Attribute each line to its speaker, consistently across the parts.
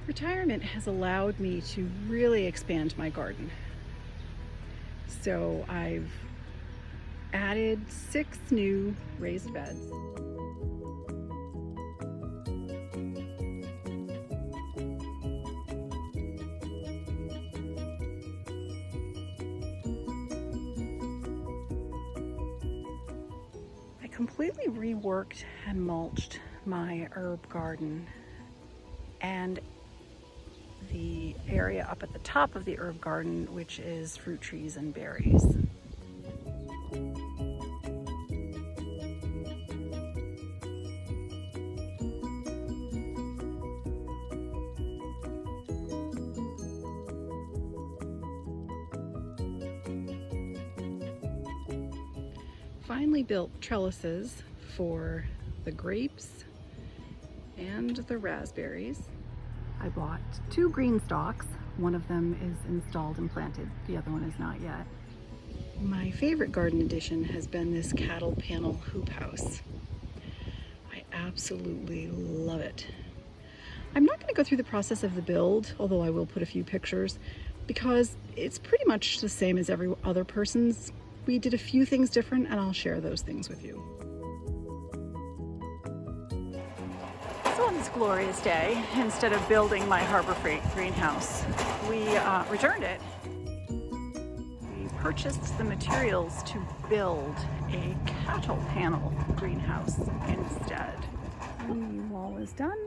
Speaker 1: Retirement has allowed me to really expand my garden. So I've added 6 new raised beds. I completely reworked and mulched my herb garden, and the area up at the top of the herb garden, which is fruit trees and berries. Finally built trellises for the grapes and the raspberries. I bought 2 green stalks. One of them is installed and planted. The other one is not yet. My favorite garden addition has been this cattle panel hoop house. I absolutely love it. I'm not going to go through the process of the build, although I will put a few pictures, because it's pretty much the same as every other person's. We did a few things different, and I'll share those things with you. So on this glorious day, instead of building my Harbor Freight greenhouse, we returned it. We purchased the materials to build a cattle panel greenhouse instead. The knee wall is done,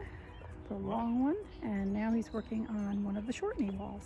Speaker 1: the long one, and now he's working on one of the short knee walls.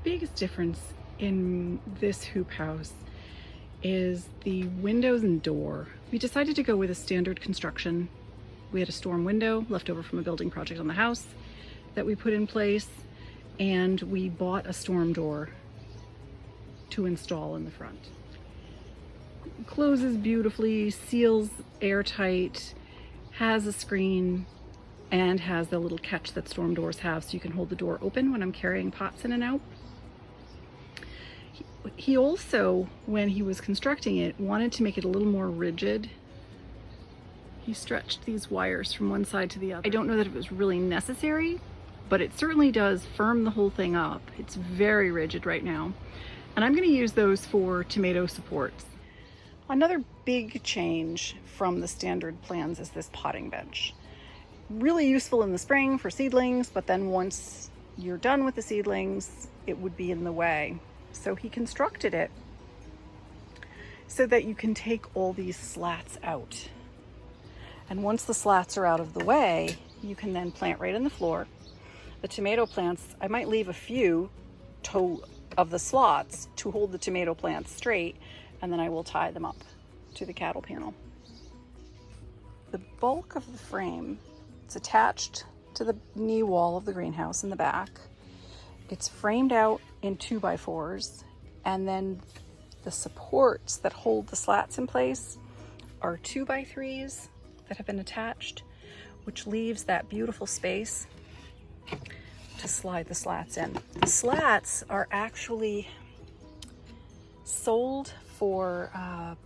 Speaker 1: The biggest difference in this hoop house is the windows and door. We decided to go with a standard construction. We had a storm window left over from a building project on the house that we put in place, and we bought a storm door to install in the front. It closes beautifully, seals airtight, has a screen, and has the little catch that storm doors have so you can hold the door open when I'm carrying pots in and out. He also, when he was constructing it, wanted to make it a little more rigid. He stretched these wires from one side to the other. I don't know that it was really necessary, but it certainly does firm the whole thing up. It's very rigid right now. And I'm going to use those for tomato supports. Another big change from the standard plans is this potting bench. Really useful in the spring for seedlings, but then once you're done with the seedlings, it would be in the way. So he constructed it so that you can take all these slats out. And once the slats are out of the way, you can then plant right in the floor. The tomato plants, I might leave a few of the slots to hold the tomato plants straight, and then I will tie them up to the cattle panel. The bulk of the frame, it's attached to the knee wall of the greenhouse in the back. It's framed out in 2x4s, and then the supports that hold the slats in place are 2x3s that have been attached, which leaves that beautiful space to slide the slats in. The slats are actually sold for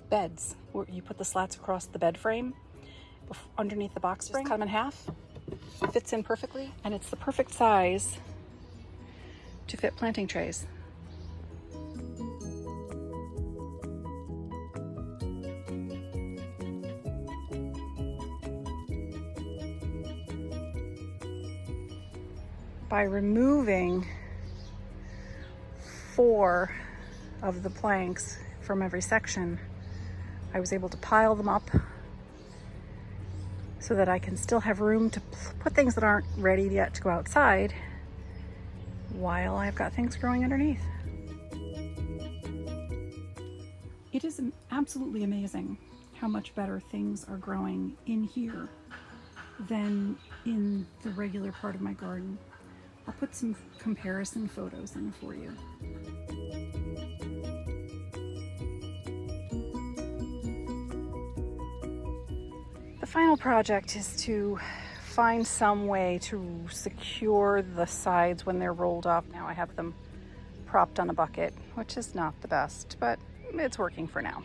Speaker 1: beds, where you put the slats across the bed frame underneath the box spring. Just cut them in half, fits in perfectly, and it's the perfect size to fit planting trays. By removing 4 of the planks from every section, I was able to pile them up so that I can still have room to put things that aren't ready yet to go outside while I've got things growing underneath. It is absolutely amazing how much better things are growing in here than in the regular part of my garden. I'll put some comparison photos in for you. The final project is to find some way to secure the sides when they're rolled up. Now I have them propped on a bucket, which is not the best, but it's working for now.